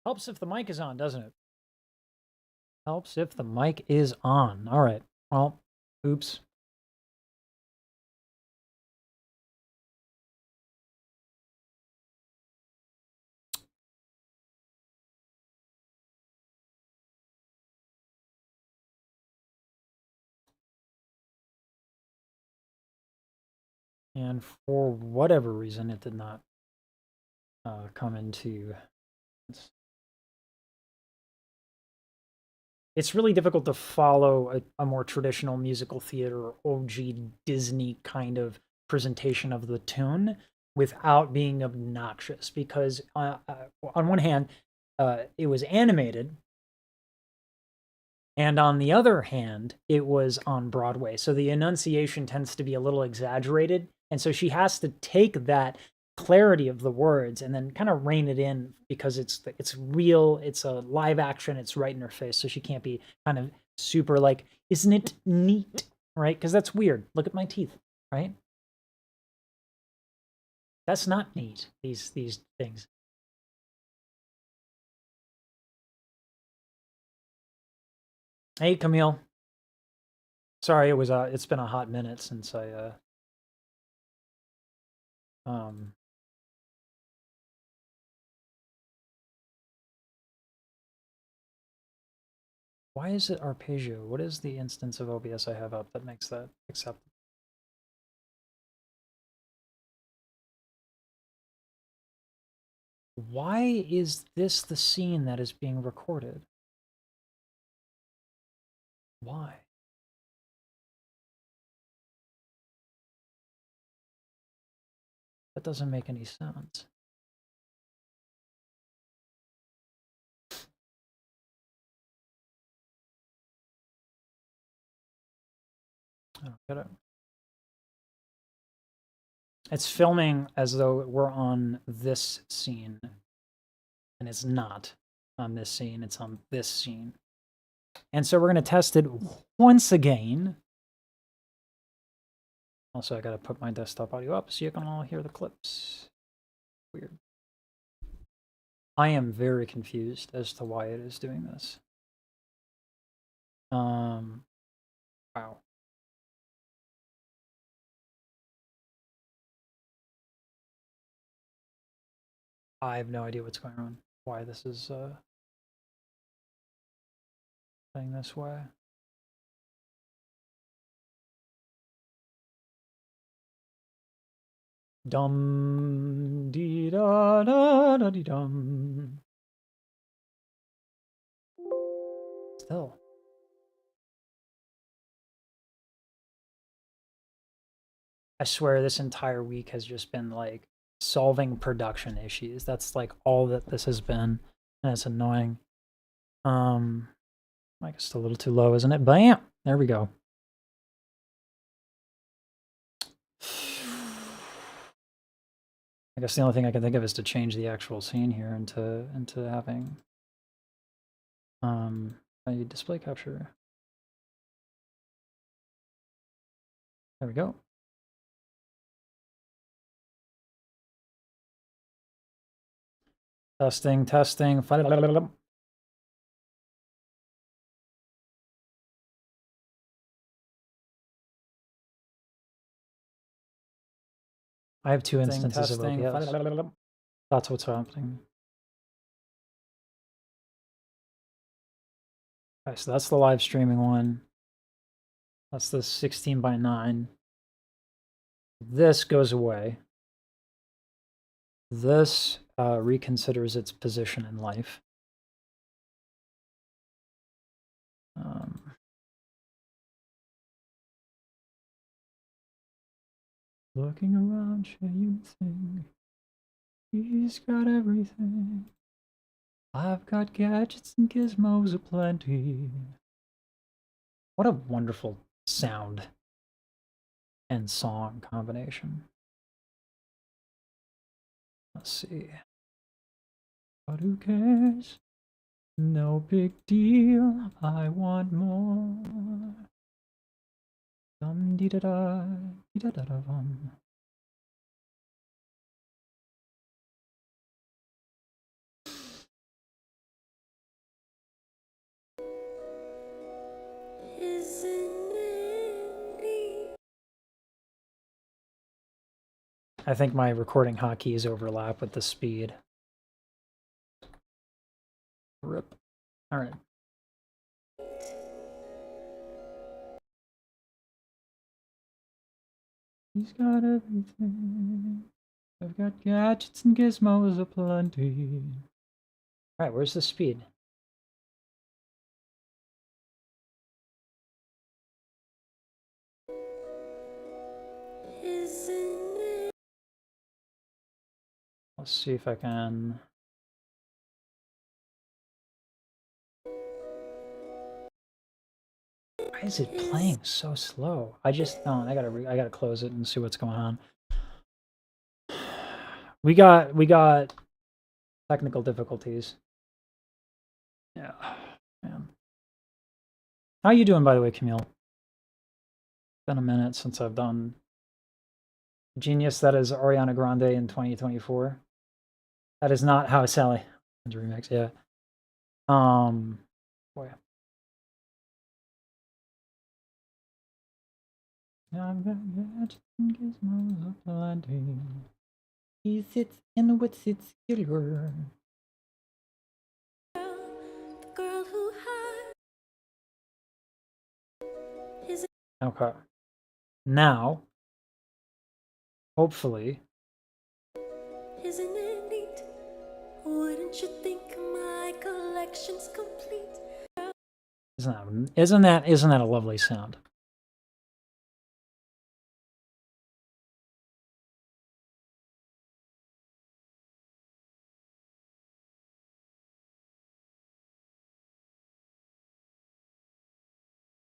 Helps if the mic is on, doesn't it? Helps if the mic is on. All right. Well, oops. And for whatever reason, it did not come into. It's really difficult to follow a more traditional musical theater or OG Disney kind of presentation of the tune without being obnoxious because on one hand, it was animated, and on the other hand, it was on Broadway. So the enunciation tends to be a little exaggerated. And so she has to take that clarity of the words and then kind of rein it in because it's real, it's a live action, it's right in her face. So she can't be kind of super like, isn't it neat? Right? Because that's weird. Look at my teeth, right? That's not neat, these things. Hey, Camille. Sorry, it's been a hot minute since I um why is it arpeggio? What is the instance of OBS I have up that makes that acceptable? Why is this the scene that is being recorded? Why? That doesn't make any sense. I don't get it. It's filming as though we're on this scene, and it's not on this scene, it's on this scene. And so we're going to test it once again. Also, I got to put my desktop audio up so you can all hear the clips. Weird. I am very confused as to why it is doing this. Wow. I have no idea what's going on. Why this is playing this way. Dum dee da da da dee dum. Still. I swear this entire week has just been like solving production issues. That's like all that this has been. And it's annoying. Mic is still a little too low, isn't it? Bam! There we go. I guess the only thing I can think of is to change the actual scene here into having a display capture. There we go. Testing, testing. I have two instances of OBS. That's what's happening. Okay, so that's the live streaming one. That's the 16:9. This goes away. This reconsiders its position in life. Looking around, you think he's got everything. I've got gadgets and gizmos aplenty. What a wonderful sound and song combination. Let's see. But who cares? No big deal. I want more. Dum dee da da da da dum. I think my recording hotkeys overlap with the speed. Rip. All right. He's got everything. I've got gadgets and gizmos aplenty. All right, where's the speed? Let's see if I can. Why is it playing so slow? I gotta close it and see what's going on. We got technical difficulties. Yeah, man. How you doing, by the way, Camille? It's been a minute since I've done Genius. That is Ariana Grande in 2024. That is not How Sally remix. Yeah. Boy. I've got gadgets and gizmos aplenty. He sits in what's its killer. Okay. Now, hopefully. Isn't it neat? Wouldn't you think my collection's complete? Isn't that a lovely sound?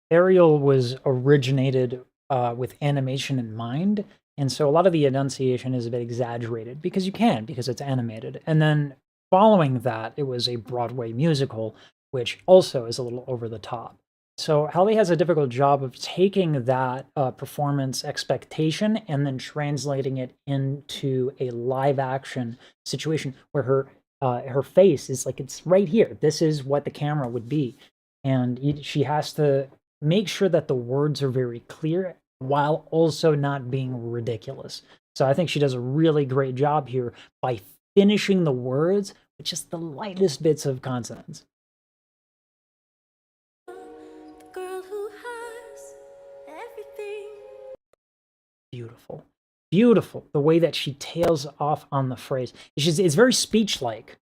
Ariel was originated with animation in mind, and so a lot of the enunciation is a bit exaggerated because it's animated. And then following that, it was a Broadway musical, which also is a little over the top. So Halle has a difficult job of taking that performance expectation and then translating it into a live action situation where her face is like, it's right here. This is what the camera would be. And she has to make sure that the words are very clear while also not being ridiculous. So I think she does a really great job here by finishing the words with just the lightest bits of consonants. The girl who has everything. Beautiful. Beautiful. The way that she tails off on the phrase. It's very speech-like.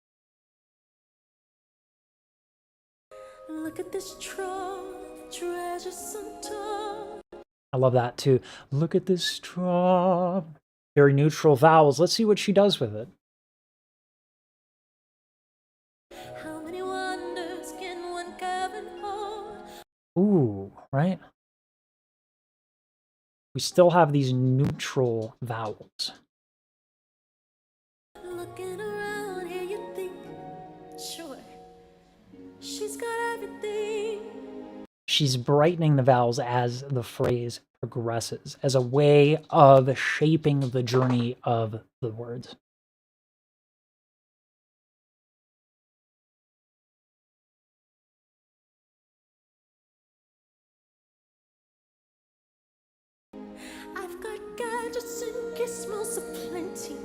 Look at this treasures untold. I love that too. Look at this straw. Very neutral vowels. Let's see what she does with it. How many wonders can one cabin hold? Ooh, right? We still have these neutral vowels. Looking around here, you think, sure, she's got everything. She's brightening the vowels as the phrase progresses, as a way of shaping the journey of the words. I've got gadgets and gizmos aplenty.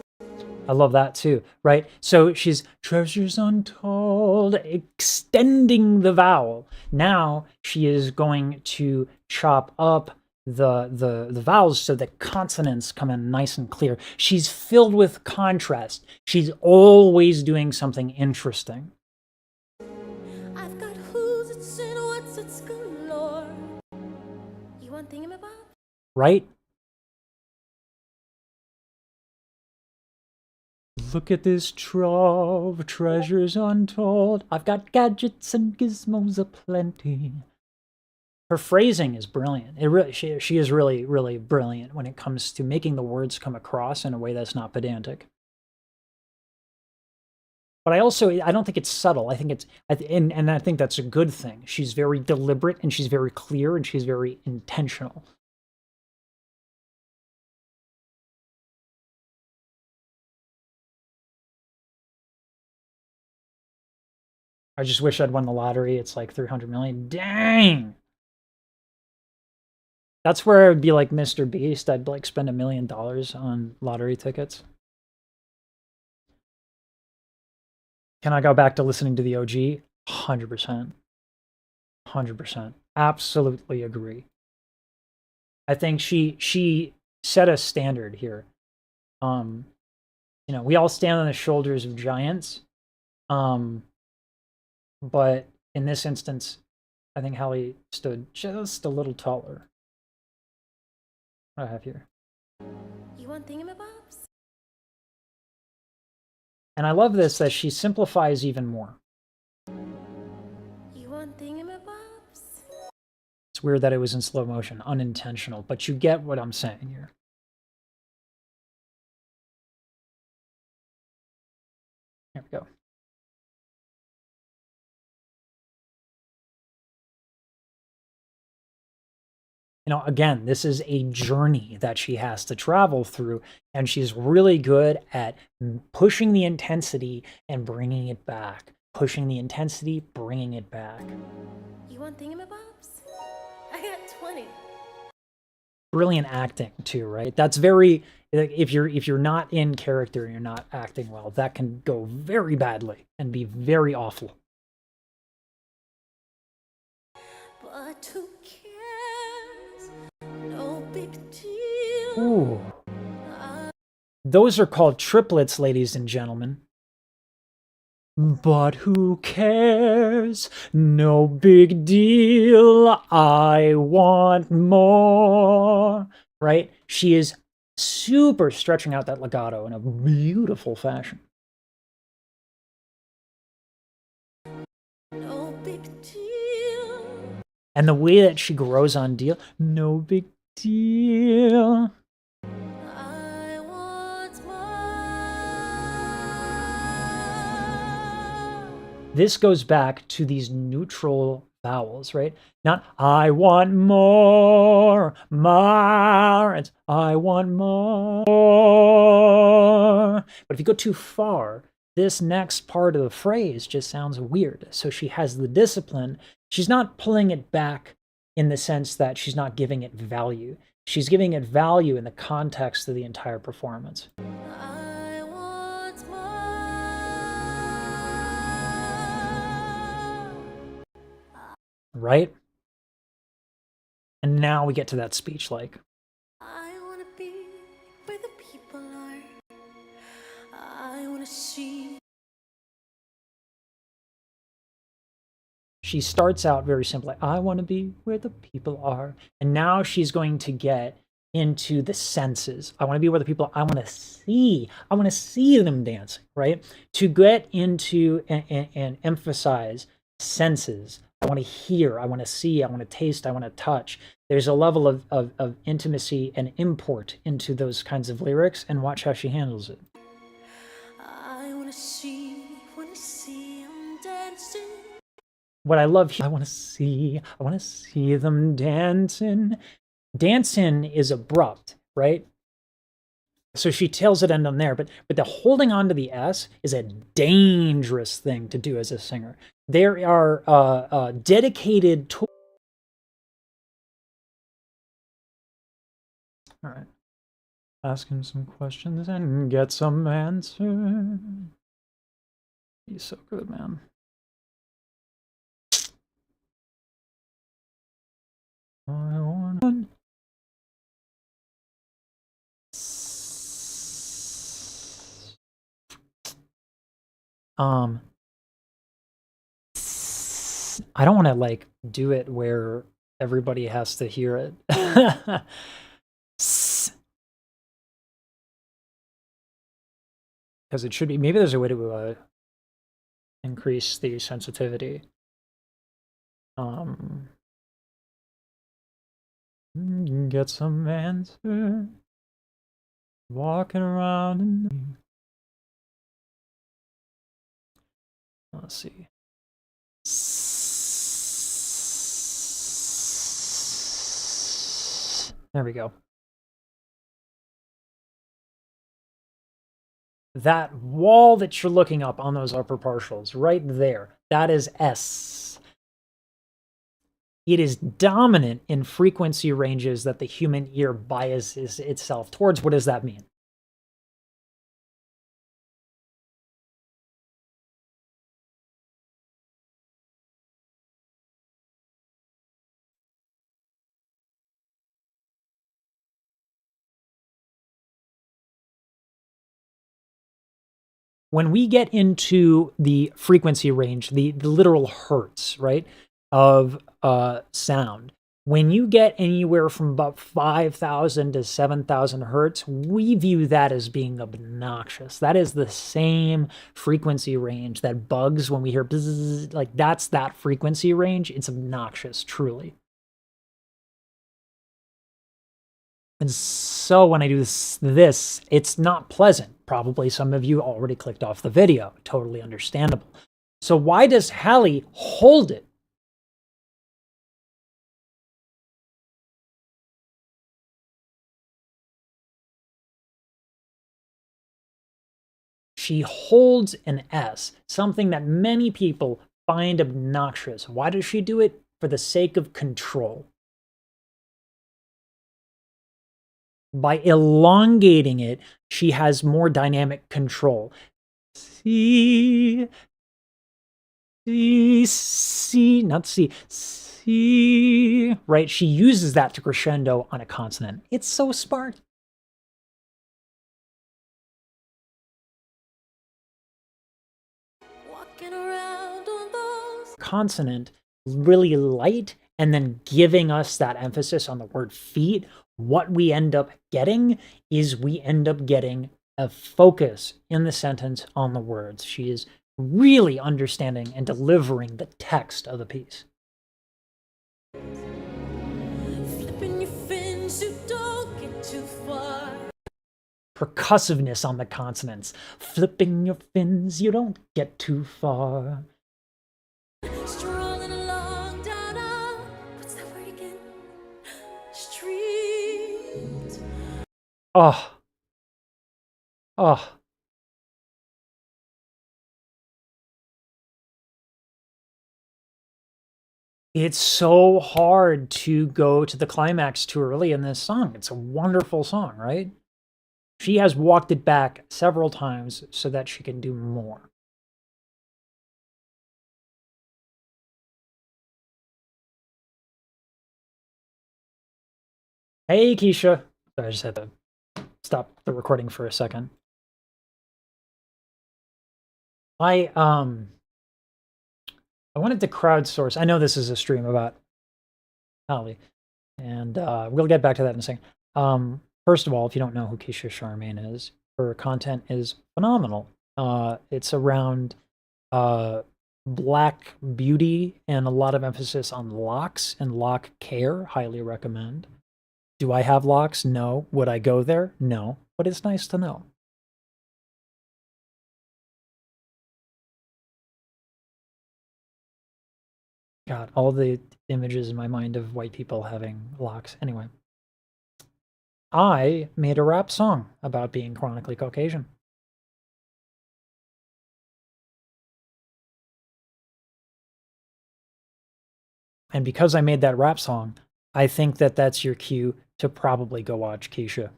I love that too, right? So she's treasures untold, extending the vowel. Now she is going to chop up the vowels so that consonants come in nice and clear. She's filled with contrast. She's always doing something interesting. I've got who's it's and what's it's galore. You want thingamabob? Right? Look at this trove, treasures untold. I've got gadgets and gizmos aplenty. Her phrasing is brilliant. She is really, really brilliant when it comes to making the words come across in a way that's not pedantic. But I don't think it's subtle. I think it's, and I think that's a good thing. She's very deliberate and she's very clear and she's very intentional. I just wish I'd won the lottery. It's like 300 million. Dang! That's where I would be like Mr. Beast. I'd like spend $1 million on lottery tickets. Can I go back to listening to the OG? 100%. 100%. Absolutely agree. I think she set a standard here. You know, we all stand on the shoulders of giants. But in this instance, I think Halle stood just a little taller. What do I have here? You want thingamabobs? And I love this, that she simplifies even more. You want thingamabobs? It's weird that it was in slow motion, unintentional, but you get what I'm saying here. There we go. You know, again, this is a journey that she has to travel through, and she's really good at pushing the intensity and bringing it back. Pushing the intensity, bringing it back. You want thingamabobs? I got 20. Brilliant acting too, right? That's very, if you're not in character and you're not acting well, that can go very badly and be very awful. But who cares? No big deal. Ooh. Those are called triplets, ladies and gentlemen. But who cares? No big deal. I want more. Right? She is super stretching out that legato in a beautiful fashion. No big deal. And the way that she grows on deal, no big deal. I want more. This goes back to these neutral vowels, right? Not I want more, it's I want more. But if you go too far, this next part of the phrase just sounds weird. So she has the discipline. She's not pulling it back in the sense that she's not giving it value. She's giving it value in the context of the entire performance. I want more. Right? And now we get to that speech like. I want to be where the people are. I want to see. She starts out very simply, I want to be where the people are. And now she's going to get into the senses. I want to be where the people are. I want to see them dancing, right? To get into and emphasize senses. I want to hear, I want to see, I want to taste, I want to touch. There's a level of intimacy and import into those kinds of lyrics, and watch how she handles it. I want to see, I'm dancing. What I love here, I want to see them dancing. Dancing is abrupt, right? So she tells it end on there, but the holding on to the S is a dangerous thing to do as a singer. There are dedicated tools. All right. Ask him some questions and get some answers. He's so good, man. I want I don't want to like do it where everybody has to hear it. Because it should be, maybe there's a way to increase the sensitivity. Get some answer. Walking around and let's see. There we go. That wall that you're looking up on those upper partials, right there, that is S. it is dominant in frequency ranges that the human ear biases itself towards. What does that mean? When we get into the frequency range, the literal hertz, right, of sound, when you get anywhere from about 5,000 to 7,000 hertz, we view that as being obnoxious. That is the same frequency range that bugs when we hear bzzz, like that's that frequency range. It's obnoxious, truly. And so when I do this, it's not pleasant. Probably some of you already clicked off the video. Totally understandable. So why does Halle hold it? She holds an S, something that many people find obnoxious. Why does she do it? For the sake of control. By elongating it, she has more dynamic control. C, not C, C, right? She uses that to crescendo on a consonant. It's so smart. Walking around on those Consonant really light and then giving us that emphasis on the word feet. What we end up getting is we end up getting a focus in the sentence on the words. She is really understanding and delivering the text of the piece. flipping your fins, you don't get too far. Percussiveness on the consonants. Flipping your fins, you don't get too far. Strolling along down a, what's that word again? Street. Oh. Oh. It's so hard to go to the climax too early in this song. It's a wonderful song, right? She has walked it back several times so that she can do more. Hey, Keisha. Sorry, I just had to stop the recording for a second. I wanted to crowdsource. I know this is a stream about Halle, and we'll get back to that in a second. First of all, if you don't know who Keisha Charmaine is, her content is phenomenal. It's around black beauty and a lot of emphasis on locks and lock care. Highly recommend. Do I have locks? No. Would I go there? No. But it's nice to know. God, all the images in my mind of white people having locks. Anyway, I made a rap song about being chronically Caucasian. And because I made that rap song, I think that that's your cue to probably go watch Keisha.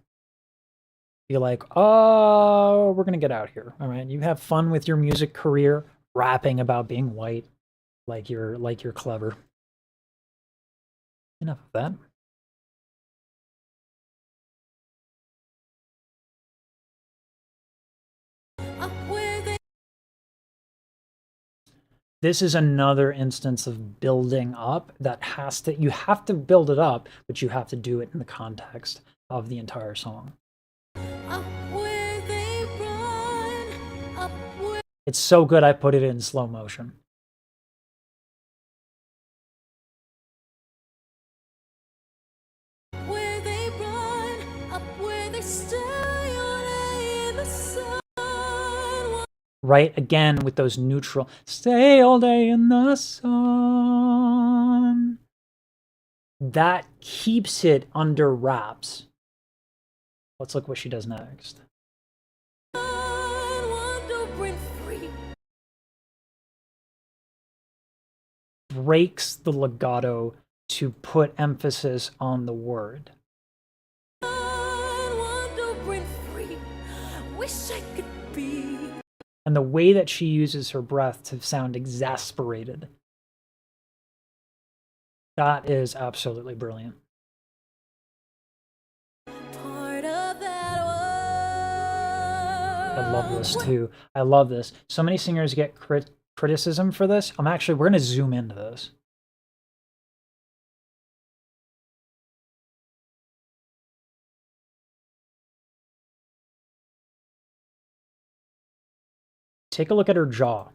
Be like, oh, we're going to get out here. All right. You have fun with your music career, rapping about being white, like you're clever. Enough of that. Up where they This is another instance of building up that has to, you have to build it up, but you have to do it in the context of the entire song. up where they run, up It's so good I put it in slow motion. where they run, up where they stay all day in the sun. Right? Again, with those neutral, stay all day in the sun. That keeps it under wraps. Let's look what she does next. Wandering free. Breaks the legato to put emphasis on the word. Wish I could be. And the way that she uses her breath to sound exasperated. That is absolutely brilliant. Part of that I love this too. I love this. So many singers get criticism for this. We're going to zoom into this. Take a look at her jaw.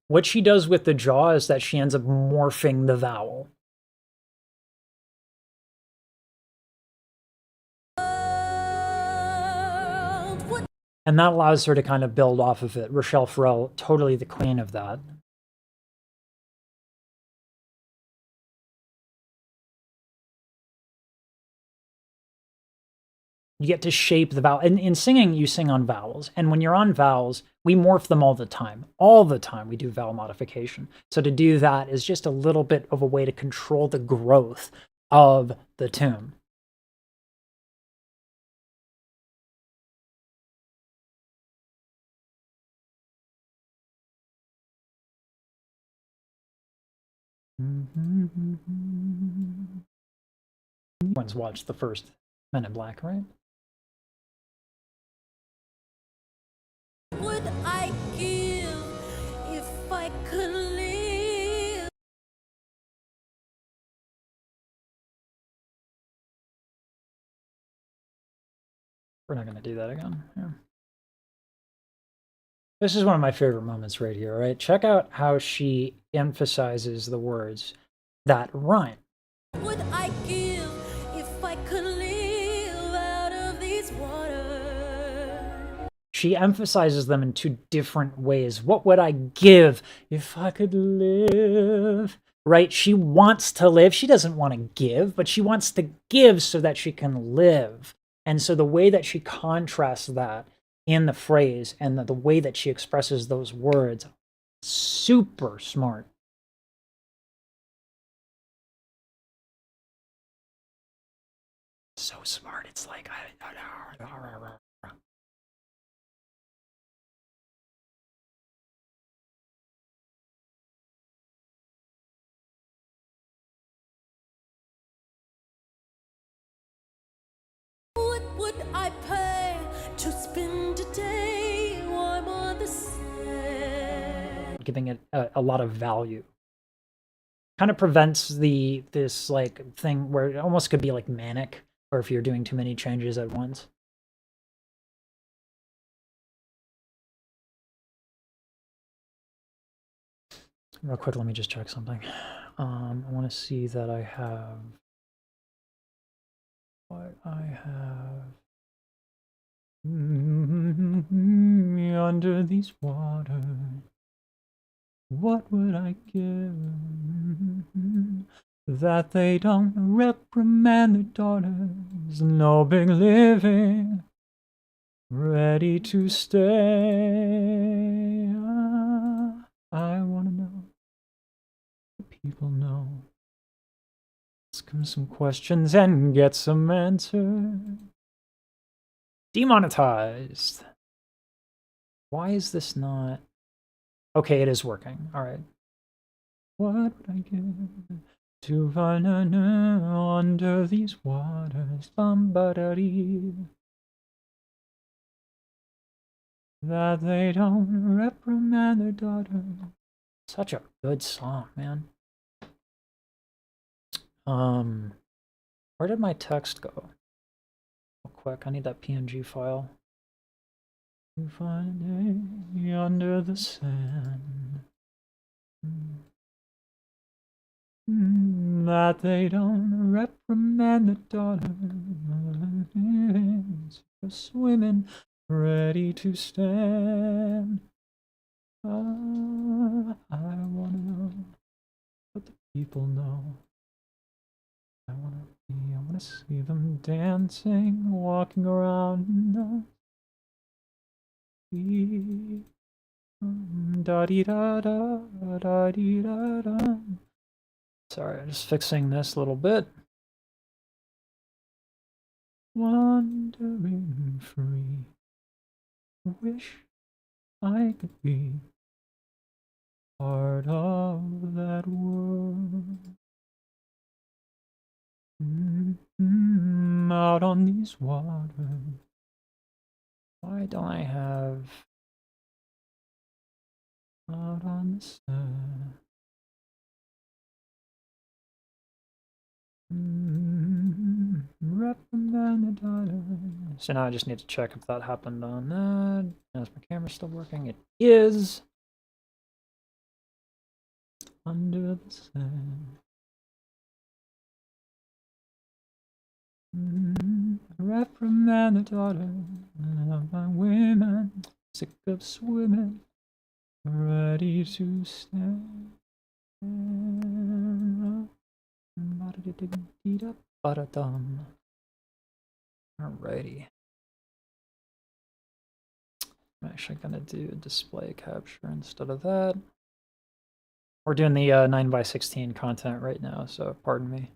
What she does with the jaw is that she ends up morphing the vowel. And that allows her to kind of build off of it. Rochelle Farrell, totally the queen of that. You get to shape the vowel. In singing, you sing on vowels. And when you're on vowels, we morph them all the time. All the time we do vowel modification. So to do that is just a little bit of a way to control the growth of the tune. Everyone's watched the first Men in Black, right? would I give if I could live? We're not going to do that again. Yeah. This is one of my favorite moments right here, right? Check out how she emphasizes the words that rhyme. Would I give if I could live out of these waters? She emphasizes them in two different ways. What would I give if I could live? Right? She wants to live. She doesn't want to give, but she wants to give so that she can live. And so the way that she contrasts that in the phrase and the way that she expresses those words, super smart. So smart. It's like What would I pay to spend a day warm on the sand? giving it a lot of value. Kind of prevents this like thing where it almost could be like manic, or if you're doing too many changes at once. Real quick, let me just check something. I want to see that I have what I have under these waters. What would I give that they don't reprimand their daughters? No big living, ready to stay. I want to know. The people know. Ask them some questions and get some answers. Demonetized. Why is this not? Okay, it is working. All right. What would I give to find under these waters? Somebody that they don't reprimand their daughter. Such a good song, man. Where did my text go? Real quick, I need that PNG file. You find a day under the sand. that they don't reprimand the daughter. Just women ready to stand. I wanna know what the people know. I wanna see them dancing, walking around in the street. Da dee da da da dee da da. Sorry, I'm just fixing this a little bit. Wandering free, wish I could be part of that world. Out on these waters. Why don't I have out on the sand? Reprimand the daughter. So now I just need to check if that happened on that. Is my camera still working? It is. Under the sand. Reprimand the daughter of my women, sick of swimming, ready to stand. Alrighty. I'm actually gonna do a display capture instead of that. We're doing the 9x16 content right now, so pardon me.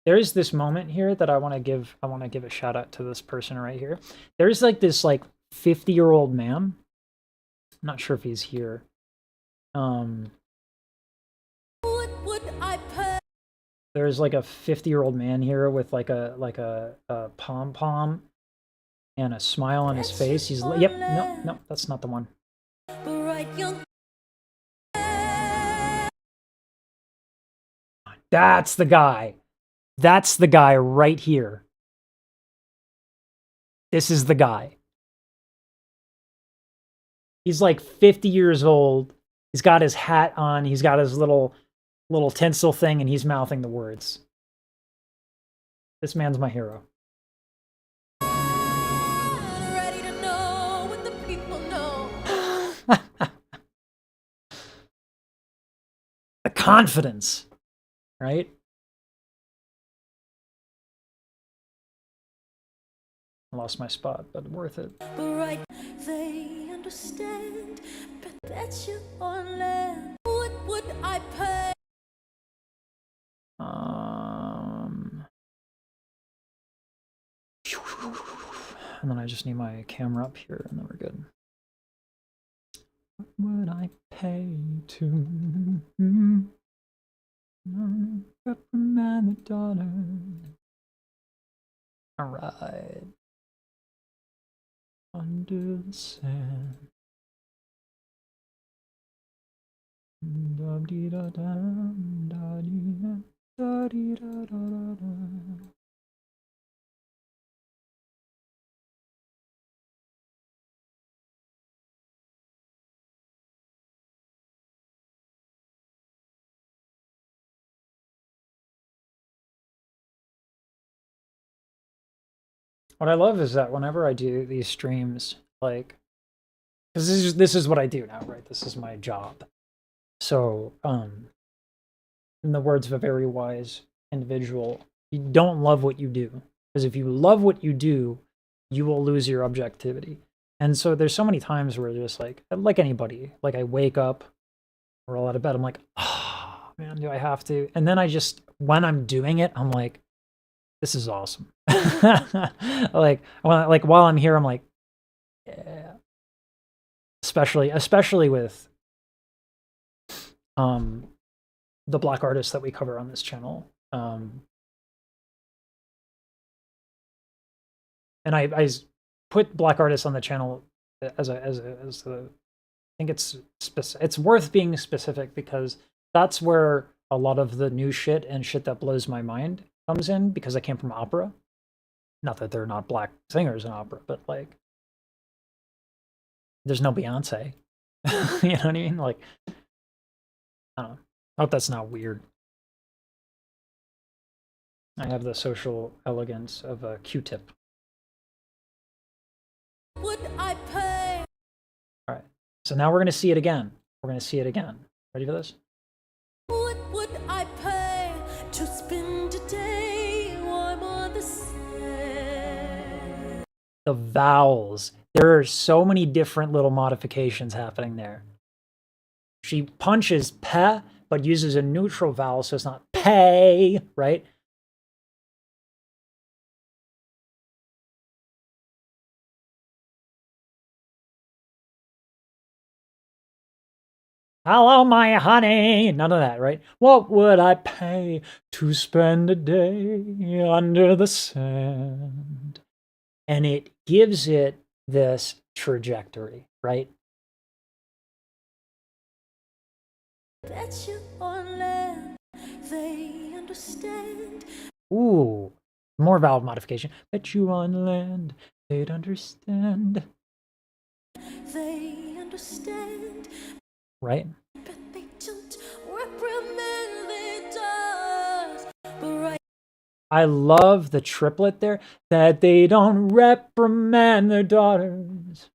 There is this moment here that I want to give a shout out to this person right here. There's like this 50-year-old man. I'm not sure if he's here. What would I pay? There's like a 50-year-old man here with like a pom-pom and a smile on his face. He's yep, no, that's not the one. Bright young. That's the guy. That's the guy right here. This is the guy. He's like 50 years old. He's got his hat on. He's got his little tinsel thing, and he's mouthing the words. This man's my hero. Ready to know what the people know. The confidence, right? I lost my spot, but worth it. Right, they understand, but that's your own land. What would I pay? And then I just need my camera up here, and then we're good. What would I pay to reprimand the daughter? All right. Under the sand. What I love is that whenever I do these streams, like, because this is what I do now, right? This is my job. So, in the words of a very wise individual, you don't love what you do. Because if you love what you do, you will lose your objectivity. And so there's so many times where just like anybody, like I wake up, roll out of bed, I'm like, oh man, do I have to? And then I just, when I'm doing it, I'm like, this is awesome. like while I'm here, I'm like, yeah. Especially with the Black artists that we cover on this channel. And I put Black artists on the channel as a I think it's worth being specific, because that's where a lot of the new shit and shit that blows my mind comes in, because I came from opera. Not that they're not black singers in opera, but like, there's no Beyonce. You know what I mean? Like, I don't know. I hope that's not weird. I have the social elegance of a Q-tip. Would I pay? All right. So now we're going to see it again. We're going to see it again. Ready for this? What would I pay to spend a day warm on the sand? The vowels. There are so many different little modifications happening there. She punches pe, but uses a neutral vowel, so it's not pay, right? Hello, my honey. None of that, right? What would I pay to spend a day under the sand? And it gives it this trajectory, right? Bet you on land, they understand. Ooh, more vowel modification. Bet you on land, they'd understand. They understand. Right? But they don't reprimand their does. But right. I love the triplet there, that they don't reprimand their daughters.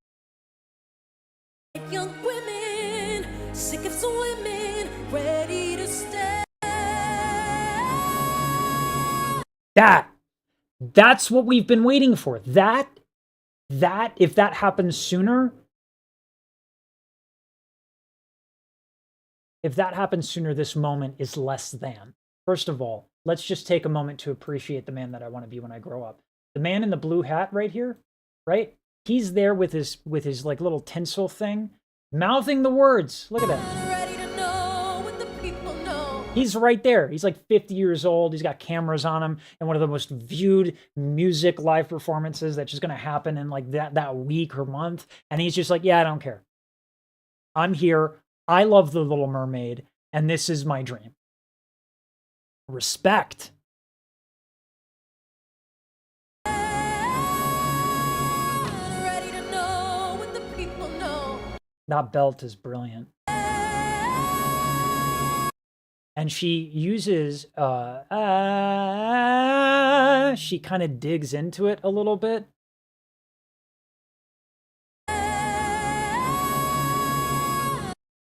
Young women, sick of swimming, ready to stand. That's what we've been waiting for. That, if that happens sooner, this moment is less than. First of all, let's just take a moment to appreciate the man that I want to be when I grow up. The man in the blue hat right here, right? He's there with his like little tinsel thing, mouthing the words. Look at that. Ready to know what the people know. He's right there. He's like 50 years old. He's got cameras on him, and one of the most viewed music live performances that's just going to happen in like that week or month. And he's just like, yeah, I don't care. I'm here. I love The Little Mermaid, and this is my dream. Respect. Ready to know what the people know. That belt is brilliant. And she uses, she kind of digs into it a little bit.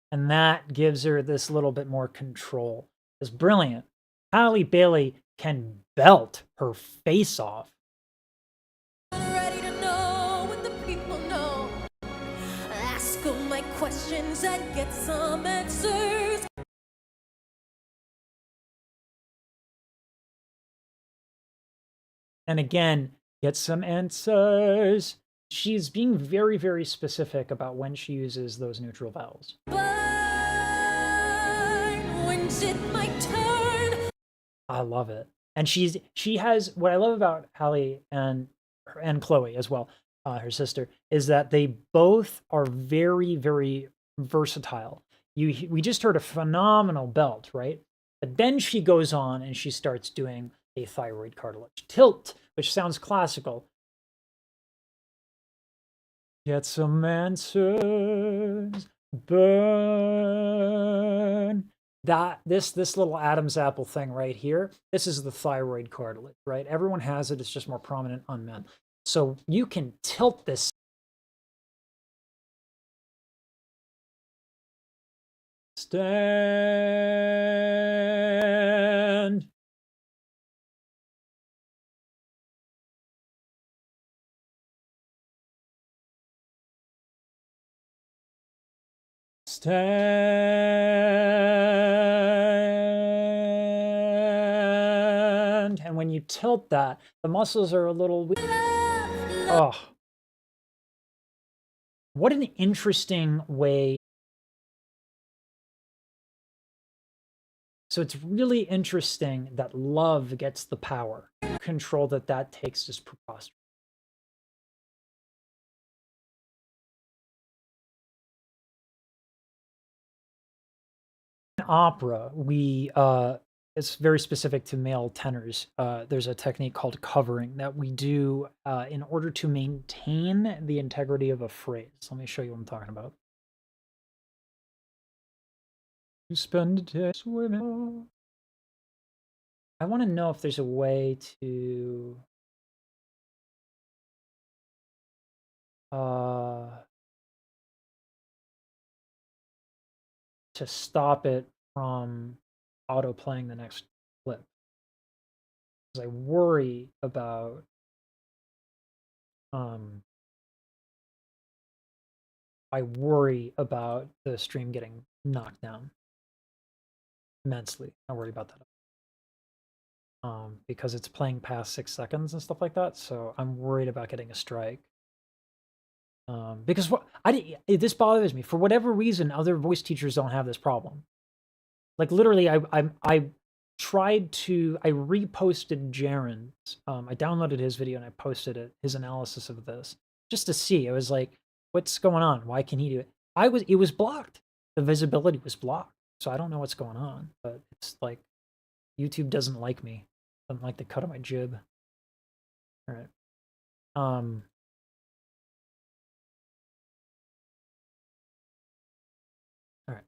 And that gives her this little bit more control. It's brilliant. Halle Bailey can belt her face off. Ready to know what the people know. Ask all my questions and get some answers. And again, get some answers. She's being very, very specific about when she uses those neutral vowels. Burn, when's it my turn? I love it. And she has, what I love about Halle and Chloe as well, her sister, is that they both are very, very versatile. We just heard a phenomenal belt, right? But then she goes on and she starts doing a thyroid cartilage tilt, which sounds classical. Get some answers, burn. This little Adam's apple thing right here, this is the thyroid cartilage, right? Everyone has it, it's just more prominent on men. So you can tilt this. Stand. Stand. And when you tilt that, the muscles are a little weak. Oh. What an interesting way. So it's really interesting that love gets the power. Control that takes is preposterous. In opera, we it's very specific to male tenors. There's a technique called covering that we do in order to maintain the integrity of a phrase. Let me show you what I'm talking about. You spend a day swimming. I want to know if there's a way to stop it from auto playing the next clip. Because I worry about the stream getting knocked down immensely. I worry about that. Because it's playing past 6 seconds and stuff like that. So I'm worried about getting a strike. Because this bothers me. For whatever reason, other voice teachers don't have this problem. Like literally, I reposted Jaren's. I downloaded his video and I posted it, his analysis of this, just to see. I was like, what's going on? Why can he do it? It was blocked. The visibility was blocked. So I don't know what's going on, but it's like YouTube doesn't like me. Doesn't like the cut of my jib. All right. All right.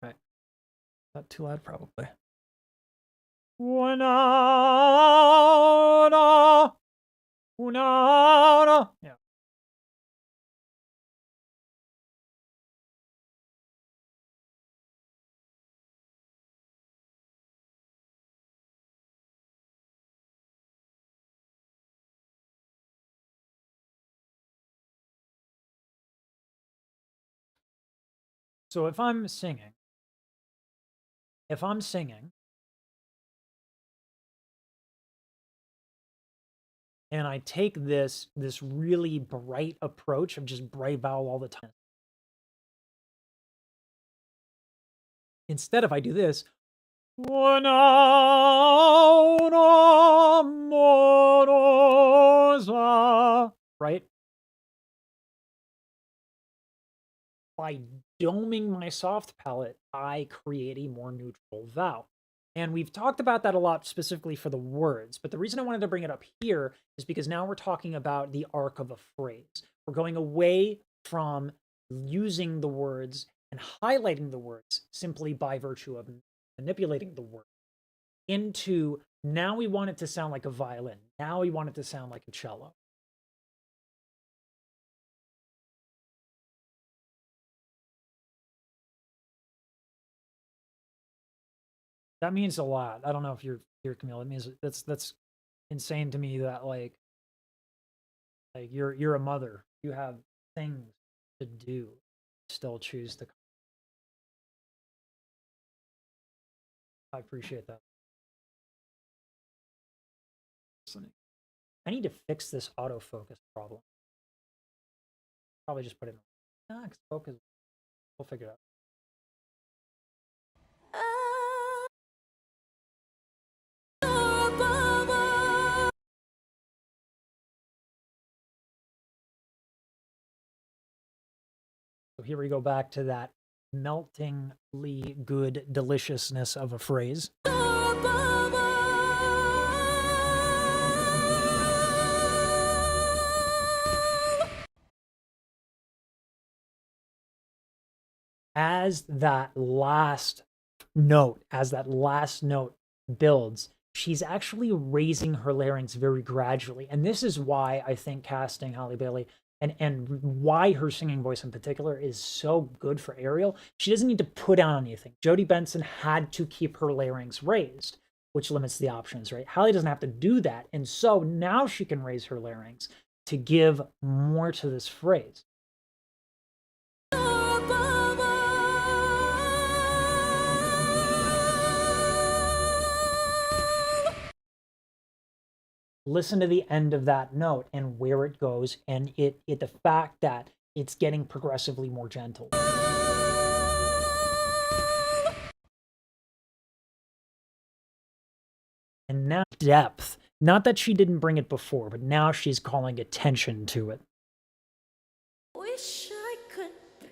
Right. Not too loud, probably. Yeah. So if I'm singing, and I take this really bright approach of just bright vowel all the time. Instead, if I do this, right? By doming my soft palate, I create a more neutral vowel. And we've talked about that a lot specifically for the words, but the reason I wanted to bring it up here is because now we're talking about the arc of a phrase. We're going away from using the words and highlighting the words simply by virtue of manipulating the word into now we want it to sound like a violin. Now we want it to sound like a cello. That means a lot. I don't know if you're here, Camille. It means that's insane to me that like you're a mother. You have things to do. Still choose to. I appreciate that. I need to fix this autofocus problem. Probably just put it in. Nah, focus. We'll figure it out. So here we go back to that meltingly good deliciousness of a phrase. As that last note builds, she's actually raising her larynx very gradually. And this is why I think casting Halle Bailey and why her singing voice in particular is so good for Ariel. She doesn't need to put down anything. Jodie Benson had to keep her larynx raised, which limits the options, right? Halle doesn't have to do that. And so now she can raise her larynx to give more to this phrase. Listen to the end of that note and where it goes, and the fact that it's getting progressively more gentle. And now depth Not that she didn't bring it before, but now she's calling attention to it. Wish I could be.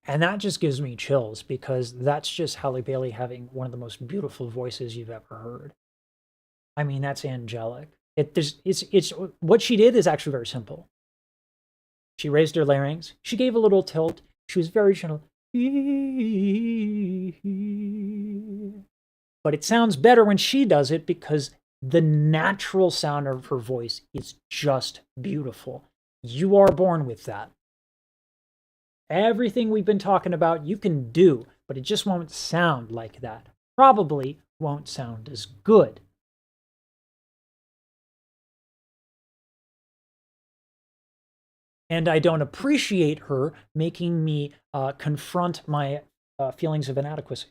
And that just gives me chills because that's just Halle Bailey having one of the most beautiful voices you've ever heard. I mean, that's angelic. It's what she did is actually very simple. She raised her larynx. She gave a little tilt. She was very gentle. But it sounds better when she does it because the natural sound of her voice is just beautiful. You are born with that. Everything we've been talking about, you can do, but it just won't sound like that. Probably won't sound as good. And I don't appreciate her making me confront my feelings of inadequacy.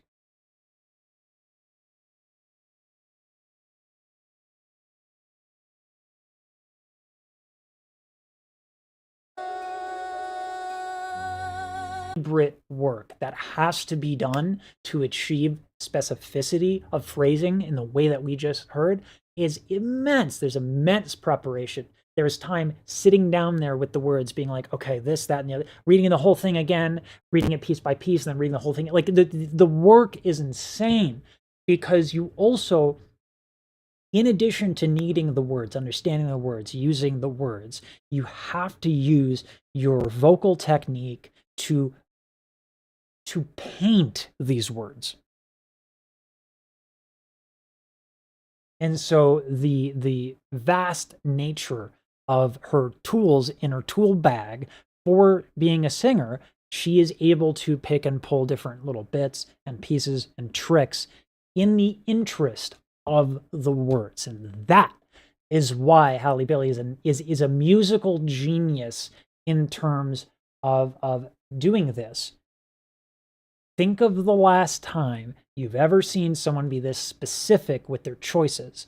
Deliberate work that has to be done to achieve specificity of phrasing in the way that we just heard is immense. There's immense preparation. There's time sitting down there with the words being like, okay, this, that, and the other, reading the whole thing again, reading it piece by piece, and then reading the whole thing. Like the work is insane because you also, in addition to needing the words, understanding the words, using the words, you have to use your vocal technique to paint these words. And so the vast nature of her tools in her tool bag for being a singer, she is able to pick and pull different little bits and pieces and tricks in the interest of the words. And that is why Halle Bailey is a musical genius in terms of doing this. Think of the last time you've ever seen someone be this specific with their choices.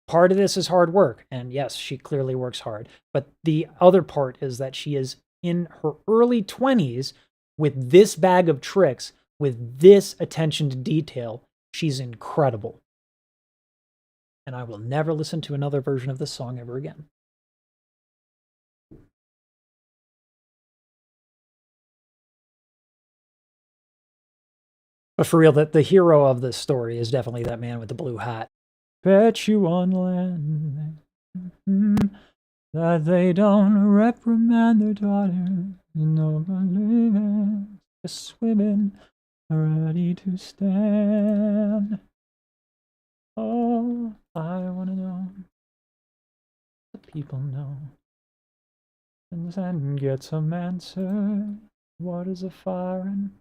Part of this is hard work, and yes, she clearly works hard. But the other part is that she is in her early 20s with this bag of tricks, with this attention to detail. She's incredible. And I will never listen to another version of this song ever again. But for real, the hero of this story is definitely that man with the blue hat. Bet you on land that they don't reprimand their daughter. Nobody just swimming, ready to stand. Oh, I want to know what people know. And then get some answer. What is a firing?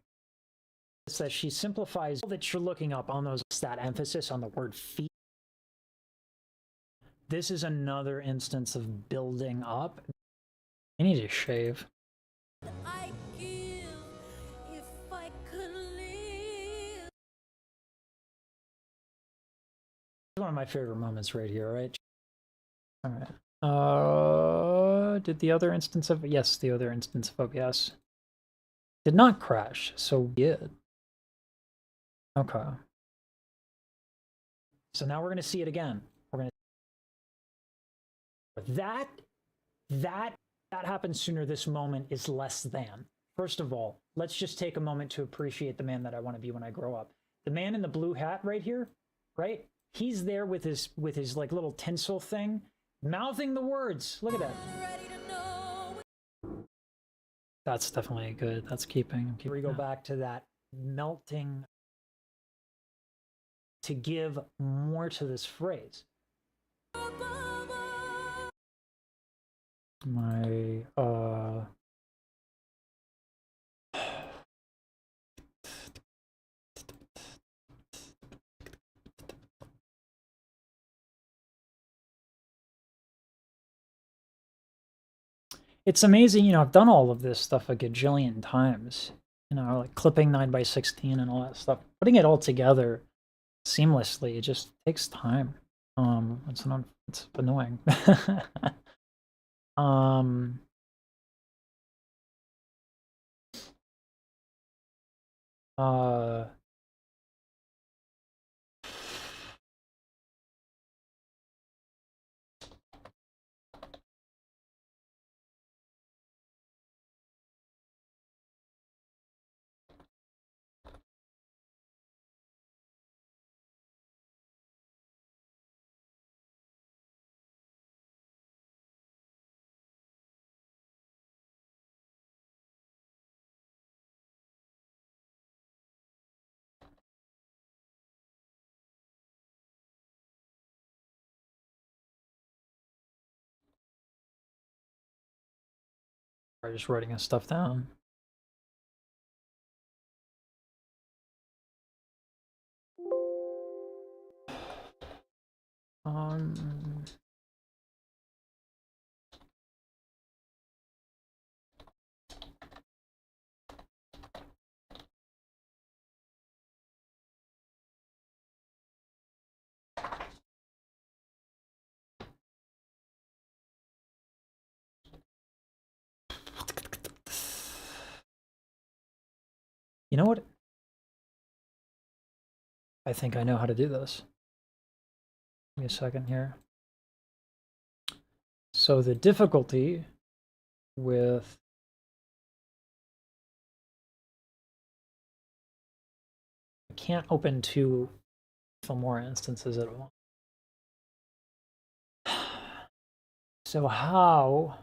It's that she simplifies all that you're looking up on those, that emphasis on the word feet. This is another instance of building up. I need to shave. I give if I could live. One of my favorite moments right here, right? All right. Did the other instance of yes, the other instance of OBS did not crash, so good. Okay. So now we're gonna see it again. We're gonna that happens sooner. This moment is less than. First of all, let's just take a moment to appreciate the man that I want to be when I grow up. The man in the blue hat right here, right? He's there with his like little tinsel thing, mouthing the words. Look at that. That's definitely good. That's keeping. Here we go back to that melting to give more to this phrase. My it's amazing, you know, I've done all of this stuff a gajillion times, you know, like clipping 9x16 and all that stuff. Putting it all together seamlessly, it just takes time. It's an It's annoying. um. I'm just writing this stuff down. You know what? I think I know how to do this. Give me a second here. So the difficulty with I can't open two Filmora instances at once. So how